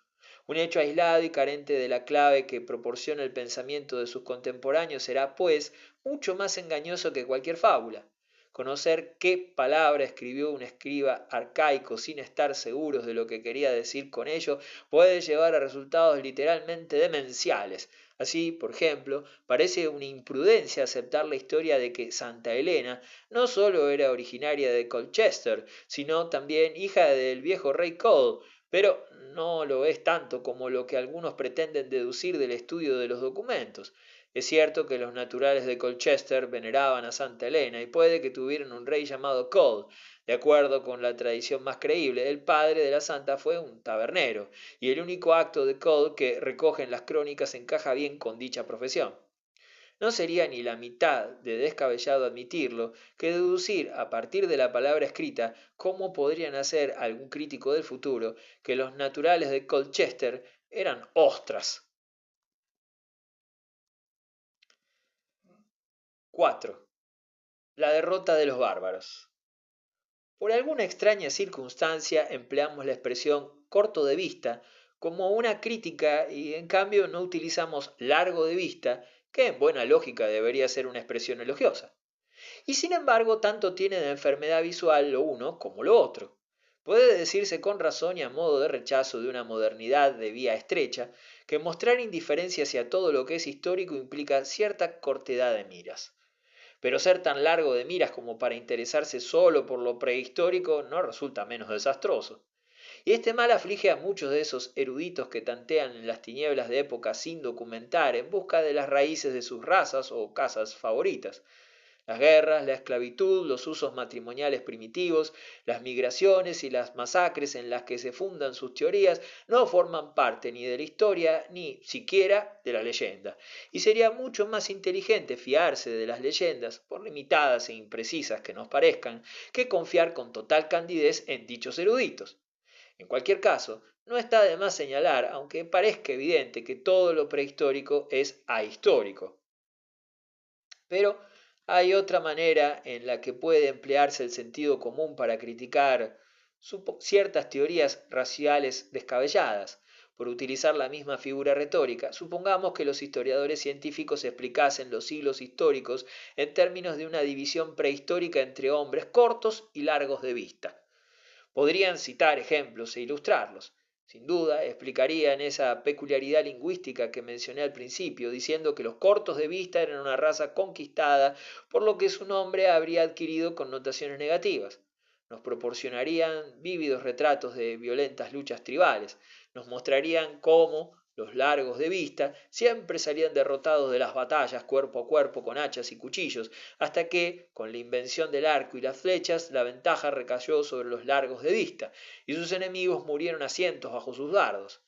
Un hecho aislado y carente de la clave que proporciona el pensamiento de sus contemporáneos será, pues, mucho más engañoso que cualquier fábula. Conocer qué palabra escribió un escriba arcaico sin estar seguros de lo que quería decir con ello puede llevar a resultados literalmente demenciales. Así, por ejemplo, parece una imprudencia aceptar la historia de que Santa Elena no sólo era originaria de Colchester, sino también hija del viejo rey Cole, pero no lo es tanto como lo que algunos pretenden deducir del estudio de los documentos. Es cierto que los naturales de Colchester veneraban a Santa Elena y puede que tuvieran un rey llamado Cole. De acuerdo con la tradición más creíble, el padre de la santa fue un tabernero, y el único acto de Cole que recogen las crónicas encaja bien con dicha profesión. No sería ni la mitad de descabellado admitirlo que deducir a partir de la palabra escrita cómo podrían hacer algún crítico del futuro que los naturales de Colchester eran ostras. 4. La derrota de los bárbaros. Por alguna extraña circunstancia empleamos la expresión corto de vista como una crítica y en cambio no utilizamos largo de vista, que en buena lógica debería ser una expresión elogiosa. Y sin embargo tanto tiene de enfermedad visual lo uno como lo otro. Puede decirse con razón y a modo de rechazo de una modernidad de vía estrecha, que mostrar indiferencia hacia todo lo que es histórico implica cierta cortedad de miras. Pero ser tan largo de miras como para interesarse solo por lo prehistórico no resulta menos desastroso. Y este mal aflige a muchos de esos eruditos que tantean en las tinieblas de épocas sin documentar en busca de las raíces de sus razas o casas favoritas. Las guerras, la esclavitud, los usos matrimoniales primitivos, las migraciones y las masacres en las que se fundan sus teorías no forman parte ni de la historia ni siquiera de la leyenda. Y sería mucho más inteligente fiarse de las leyendas, por limitadas e imprecisas que nos parezcan, que confiar con total candidez en dichos eruditos. En cualquier caso, no está de más señalar, aunque parezca evidente, que todo lo prehistórico es ahistórico. Pero hay otra manera en la que puede emplearse el sentido común para criticar ciertas teorías raciales descabelladas. Por utilizar la misma figura retórica, supongamos que los historiadores científicos explicasen los siglos históricos en términos de una división prehistórica entre hombres cortos y largos de vista. Podrían citar ejemplos e ilustrarlos. Sin duda, explicarían esa peculiaridad lingüística que mencioné al principio, diciendo que los cortos de vista eran una raza conquistada, por lo que su nombre habría adquirido connotaciones negativas. Nos proporcionarían vívidos retratos de violentas luchas tribales, nos mostrarían cómo los largos de vista, siempre salían derrotados de las batallas cuerpo a cuerpo con hachas y cuchillos, hasta que, con la invención del arco y las flechas, la ventaja recayó sobre los largos de vista, y sus enemigos murieron a cientos bajo sus dardos.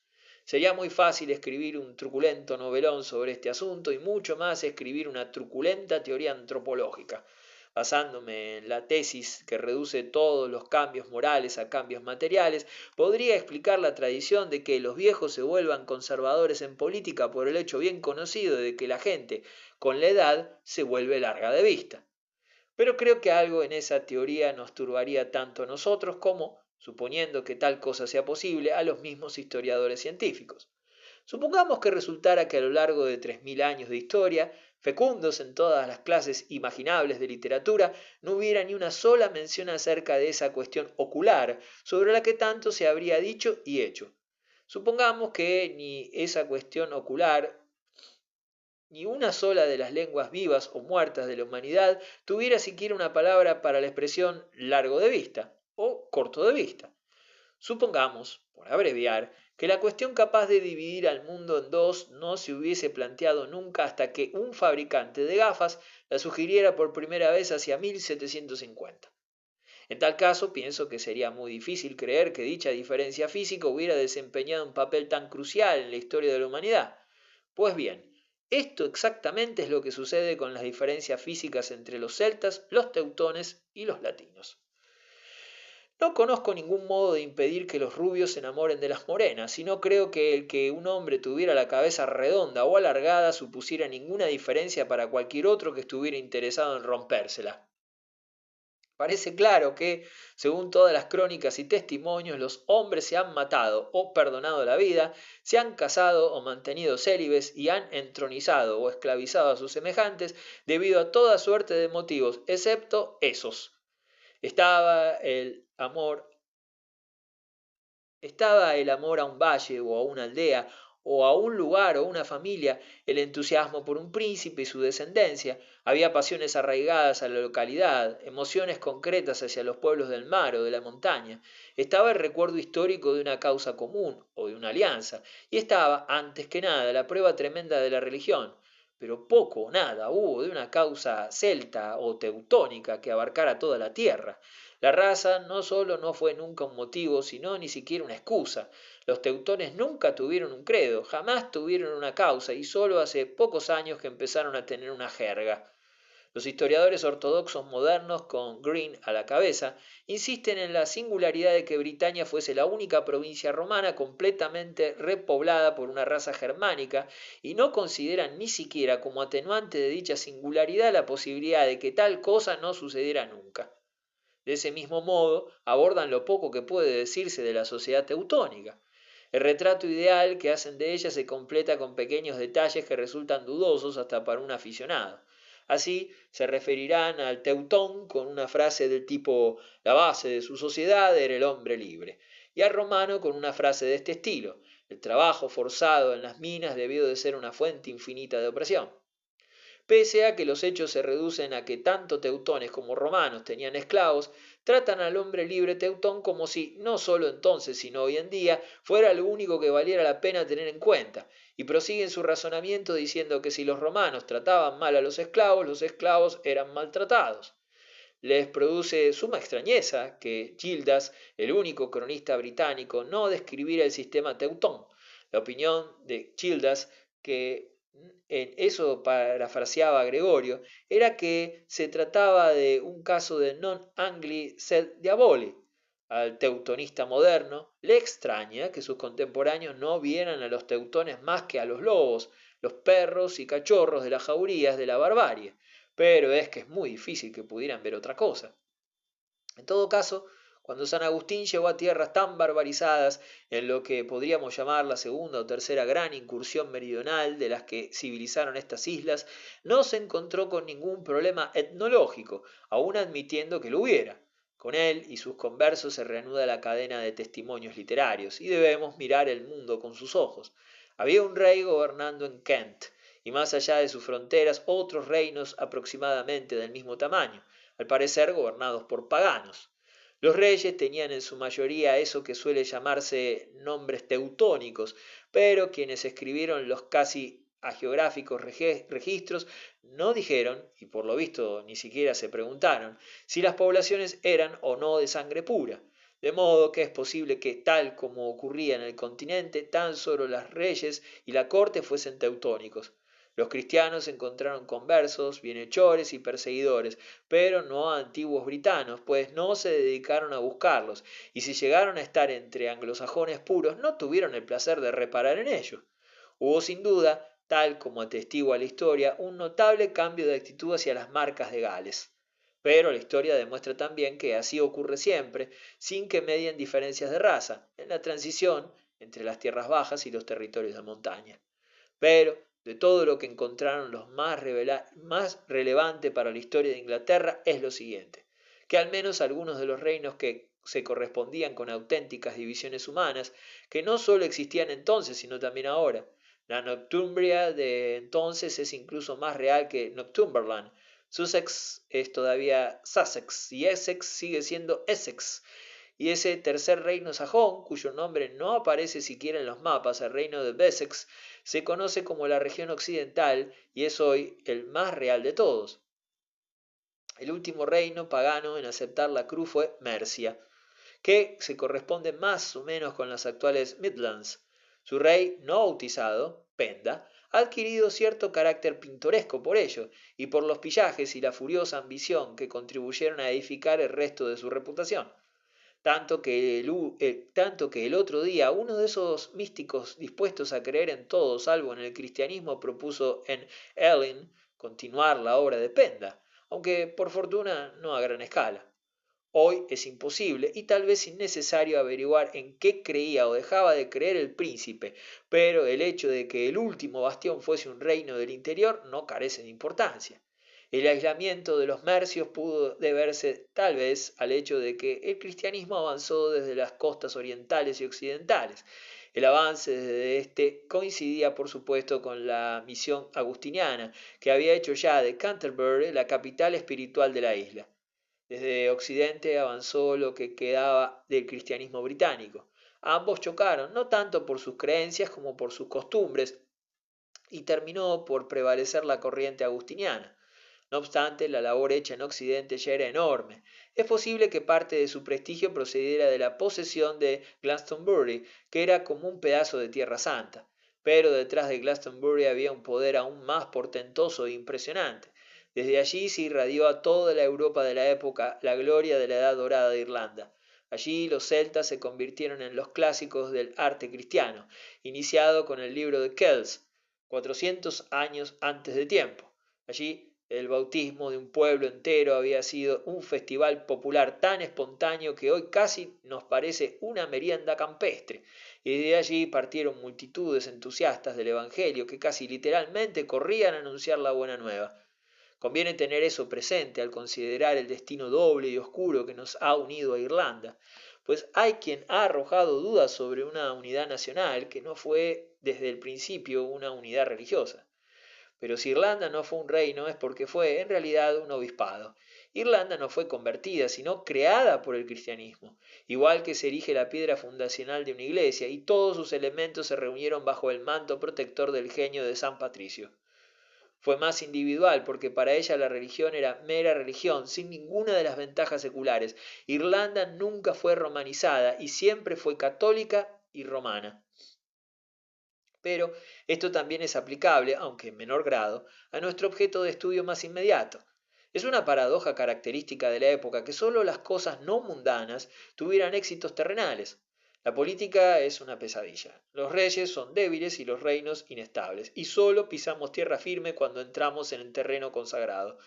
Sería muy fácil escribir un truculento novelón sobre este asunto y mucho más escribir una truculenta teoría antropológica, basándome en la tesis que reduce todos los cambios morales a cambios materiales, podría explicar la tradición de que los viejos se vuelvan conservadores en política por el hecho bien conocido de que la gente, con la edad, se vuelve larga de vista. Pero creo que algo en esa teoría nos turbaría tanto a nosotros como, suponiendo que tal cosa sea posible, a los mismos historiadores científicos. Supongamos que resultara que a lo largo de 3000 años de historia, fecundos en todas las clases imaginables de literatura, no hubiera ni una sola mención acerca de esa cuestión ocular sobre la que tanto se habría dicho y hecho. Supongamos que ni esa cuestión ocular, ni una sola de las lenguas vivas o muertas de la humanidad tuviera siquiera una palabra para la expresión largo de vista o corto de vista. Supongamos, por abreviar, que la cuestión capaz de dividir al mundo en dos no se hubiese planteado nunca hasta que un fabricante de gafas la sugiriera por primera vez hacia 1750. En tal caso, pienso que sería muy difícil creer que dicha diferencia física hubiera desempeñado un papel tan crucial en la historia de la humanidad. Pues bien, esto exactamente es lo que sucede con las diferencias físicas entre los celtas, los teutones y los latinos. No conozco ningún modo de impedir que los rubios se enamoren de las morenas, y no creo que el que un hombre tuviera la cabeza redonda o alargada supusiera ninguna diferencia para cualquier otro que estuviera interesado en rompérsela. Parece claro que, según todas las crónicas y testimonios, los hombres se han matado o perdonado la vida, se han casado o mantenido célibes y han entronizado o esclavizado a sus semejantes debido a toda suerte de motivos, excepto esos. Estaba el amor a un valle o a una aldea, o a un lugar o una familia, el entusiasmo por un príncipe y su descendencia, había pasiones arraigadas a la localidad, emociones concretas hacia los pueblos del mar o de la montaña, estaba el recuerdo histórico de una causa común o de una alianza, y estaba, antes que nada, la prueba tremenda de la religión, pero poco o nada hubo de una causa celta o teutónica que abarcara toda la tierra. La raza no sólo no fue nunca un motivo, sino ni siquiera una excusa. Los teutones nunca tuvieron un credo, jamás tuvieron una causa, y sólo hace pocos años que empezaron a tener una jerga. Los historiadores ortodoxos modernos, con Green a la cabeza, insisten en la singularidad de que Britania fuese la única provincia romana completamente repoblada por una raza germánica y no consideran ni siquiera como atenuante de dicha singularidad la posibilidad de que tal cosa no sucediera nunca. De ese mismo modo, abordan lo poco que puede decirse de la sociedad teutónica. El retrato ideal que hacen de ella se completa con pequeños detalles que resultan dudosos hasta para un aficionado. Así, se referirán al teutón con una frase del tipo «la base de su sociedad era el hombre libre», y al romano con una frase de este estilo «el trabajo forzado en las minas debió de ser una fuente infinita de opresión». Pese a que los hechos se reducen a que tanto teutones como romanos tenían esclavos, tratan al hombre libre teutón como si, no sólo entonces sino hoy en día, fuera lo único que valiera la pena tener en cuenta, y prosiguen su razonamiento diciendo que si los romanos trataban mal a los esclavos eran maltratados. Les produce suma extrañeza que Gildas, el único cronista británico, no describiera el sistema teutón. La opinión de Gildas, que en eso parafraseaba Gregorio, era que se trataba de un caso de non angli sed diaboli. Al teutonista moderno le extraña que sus contemporáneos no vieran a los teutones más que a los lobos, los perros y cachorros de las jaurías de la barbarie, pero es que es muy difícil que pudieran ver otra cosa. En todo caso, cuando San Agustín llegó a tierras tan barbarizadas en lo que podríamos llamar la segunda o tercera gran incursión meridional de las que civilizaron estas islas, no se encontró con ningún problema etnológico, aun admitiendo que lo hubiera. Con él y sus conversos se reanuda la cadena de testimonios literarios, y debemos mirar el mundo con sus ojos. Había un rey gobernando en Kent, y más allá de sus fronteras otros reinos aproximadamente del mismo tamaño, al parecer gobernados por paganos. Los reyes tenían en su mayoría eso que suele llamarse nombres teutónicos, pero quienes escribieron los casi hagiográficos registros no dijeron, y por lo visto ni siquiera se preguntaron, si las poblaciones eran o no de sangre pura. De modo que es posible que, tal como ocurría en el continente, tan solo los reyes y la corte fuesen teutónicos. Los cristianos encontraron conversos, bienhechores y perseguidores, pero no a antiguos britanos, pues no se dedicaron a buscarlos, y si llegaron a estar entre anglosajones puros, no tuvieron el placer de reparar en ello. Hubo sin duda, tal como atestigua la historia, un notable cambio de actitud hacia las marcas de Gales. Pero la historia demuestra también que así ocurre siempre, sin que medien diferencias de raza, en la transición entre las tierras bajas y los territorios de montaña. Pero de todo lo que encontraron los más relevante para la historia de Inglaterra es lo siguiente, que al menos algunos de los reinos que se correspondían con auténticas divisiones humanas, que no solo existían entonces, sino también ahora. La Northumbria de entonces es incluso más real que Northumberland. Sussex es todavía Sussex y Essex sigue siendo Essex. Y ese tercer reino sajón, cuyo nombre no aparece siquiera en los mapas, el reino de Wessex, se conoce como la región occidental y es hoy el más real de todos. El último reino pagano en aceptar la cruz fue Mercia, que se corresponde más o menos con las actuales Midlands. Su rey no bautizado, Penda, ha adquirido cierto carácter pintoresco por ello, y por los pillajes y la furiosa ambición que contribuyeron a edificar el resto de su reputación. Tanto que el otro día uno de esos místicos dispuestos a creer en todo salvo en el cristianismo propuso en Ellen continuar la obra de Penda, aunque por fortuna no a gran escala. Hoy es imposible y tal vez innecesario averiguar en qué creía o dejaba de creer el príncipe, pero el hecho de que el último bastión fuese un reino del interior no carece de importancia. El aislamiento de los mercios pudo deberse tal vez al hecho de que el cristianismo avanzó desde las costas orientales y occidentales. El avance desde este coincidía por supuesto con la misión agustiniana, que había hecho ya de Canterbury la capital espiritual de la isla. Desde Occidente avanzó lo que quedaba del cristianismo británico. Ambos chocaron, no tanto por sus creencias como por sus costumbres, y terminó por prevalecer la corriente agustiniana. No obstante, la labor hecha en Occidente ya era enorme. Es posible que parte de su prestigio procediera de la posesión de Glastonbury, que era como un pedazo de tierra santa. Pero detrás de Glastonbury había un poder aún más portentoso e impresionante. Desde allí se irradió a toda la Europa de la época la gloria de la Edad Dorada de Irlanda. Allí los celtas se convirtieron en los clásicos del arte cristiano, iniciado con el libro de Kells, 400 años antes de tiempo. Allí el bautismo de un pueblo entero había sido un festival popular tan espontáneo que hoy casi nos parece una merienda campestre, y de allí partieron multitudes entusiastas del Evangelio que casi literalmente corrían a anunciar la buena nueva. Conviene tener eso presente al considerar el destino doble y oscuro que nos ha unido a Irlanda, pues hay quien ha arrojado dudas sobre una unidad nacional que no fue desde el principio una unidad religiosa. Pero si Irlanda no fue un reino es porque fue en realidad un obispado. Irlanda no fue convertida, sino creada por el cristianismo, igual que se erige la piedra fundacional de una iglesia, y todos sus elementos se reunieron bajo el manto protector del genio de San Patricio. Fue más individual porque para ella la religión era mera religión, sin ninguna de las ventajas seculares. Irlanda nunca fue romanizada y siempre fue católica y romana. Pero esto también es aplicable, aunque en menor grado, a nuestro objeto de estudio más inmediato. Es una paradoja característica de la época que sólo las cosas no mundanas tuvieran éxitos terrenales. La política es una pesadilla. Los reyes son débiles y los reinos inestables, y sólo pisamos tierra firme cuando entramos en el terreno consagrado.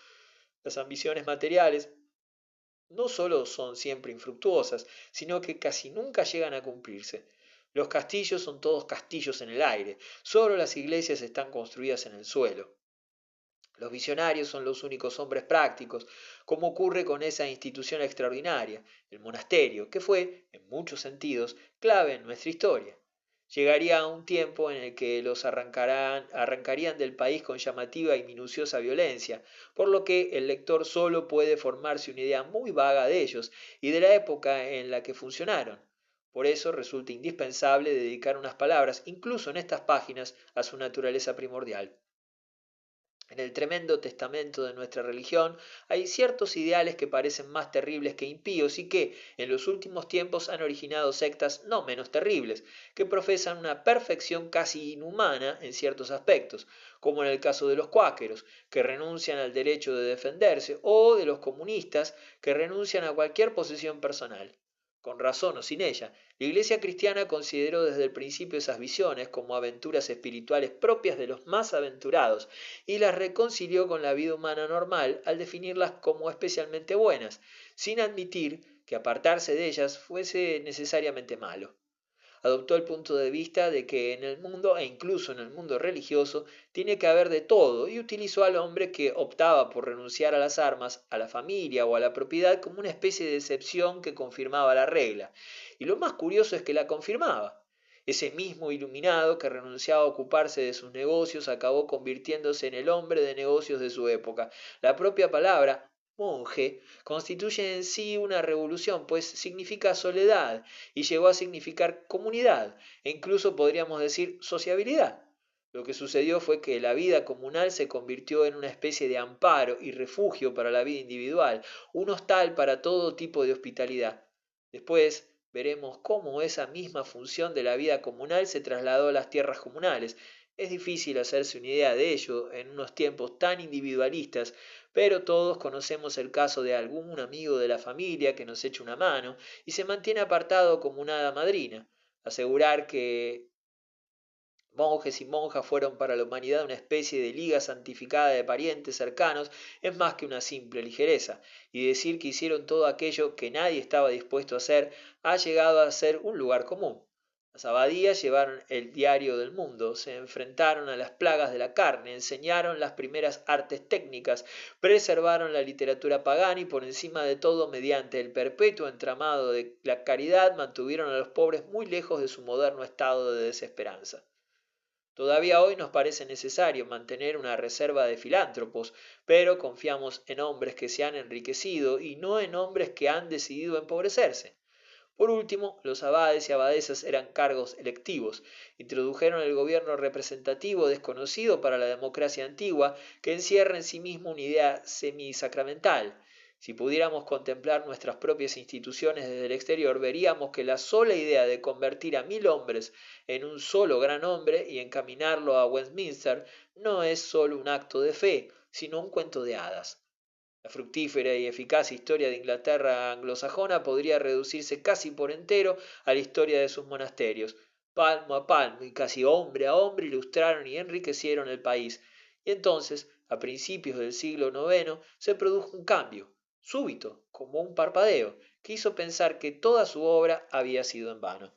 Las ambiciones materiales no solo son siempre infructuosas, sino que casi nunca llegan a cumplirse. Los castillos son todos castillos en el aire, solo las iglesias están construidas en el suelo. Los visionarios son los únicos hombres prácticos, como ocurre con esa institución extraordinaria, el monasterio, que fue, en muchos sentidos, clave en nuestra historia. Llegaría un tiempo en el que los arrancarían del país con llamativa y minuciosa violencia, por lo que el lector solo puede formarse una idea muy vaga de ellos y de la época en la que funcionaron. Por eso resulta indispensable dedicar unas palabras, incluso en estas páginas, a su naturaleza primordial. En el tremendo testamento de nuestra religión hay ciertos ideales que parecen más terribles que impíos y que, en los últimos tiempos, han originado sectas no menos terribles, que profesan una perfección casi inhumana en ciertos aspectos, como en el caso de los cuáqueros, que renuncian al derecho de defenderse, o de los comunistas, que renuncian a cualquier posesión personal. Con razón o sin ella, la Iglesia cristiana consideró desde el principio esas visiones como aventuras espirituales propias de los más aventurados y las reconcilió con la vida humana normal al definirlas como especialmente buenas, sin admitir que apartarse de ellas fuese necesariamente malo. Adoptó el punto de vista de que en el mundo, e incluso en el mundo religioso, tiene que haber de todo, y utilizó al hombre que optaba por renunciar a las armas, a la familia o a la propiedad como una especie de excepción que confirmaba la regla. Y lo más curioso es que la confirmaba. Ese mismo iluminado que renunciaba a ocuparse de sus negocios acabó convirtiéndose en el hombre de negocios de su época. La propia palabra monje constituye en sí una revolución, pues significa soledad y llegó a significar comunidad e incluso podríamos decir sociabilidad. Lo que sucedió fue que la vida comunal se convirtió en una especie de amparo y refugio para la vida individual, un hostal para todo tipo de hospitalidad. Después veremos cómo esa misma función de la vida comunal se trasladó a las tierras comunales. Es difícil hacerse una idea de ello en unos tiempos tan individualistas, pero todos conocemos el caso de algún amigo de la familia que nos echa una mano y se mantiene apartado como una hada madrina. Asegurar que monjes y monjas fueron para la humanidad una especie de liga santificada de parientes cercanos es más que una simple ligereza, y decir que hicieron todo aquello que nadie estaba dispuesto a hacer ha llegado a ser un lugar común. Las abadías llevaron el diario del mundo, se enfrentaron a las plagas de la carne, enseñaron las primeras artes técnicas, preservaron la literatura pagana y por encima de todo, mediante el perpetuo entramado de la caridad, mantuvieron a los pobres muy lejos de su moderno estado de desesperanza. Todavía hoy nos parece necesario mantener una reserva de filántropos, pero confiamos en hombres que se han enriquecido y no en hombres que han decidido empobrecerse. Por último, los abades y abadesas eran cargos electivos, introdujeron el gobierno representativo desconocido para la democracia antigua, que encierra en sí mismo una idea semisacramental. Si pudiéramos contemplar nuestras propias instituciones desde el exterior, veríamos que la sola idea de convertir a 1000 hombres en un solo gran hombre y encaminarlo a Westminster no es sólo un acto de fe, sino un cuento de hadas. La fructífera y eficaz historia de Inglaterra anglosajona podría reducirse casi por entero a la historia de sus monasterios. Palmo a palmo y casi hombre a hombre ilustraron y enriquecieron el país. Y entonces, a principios del siglo IX, se produjo un cambio, súbito, como un parpadeo, que hizo pensar que toda su obra había sido en vano.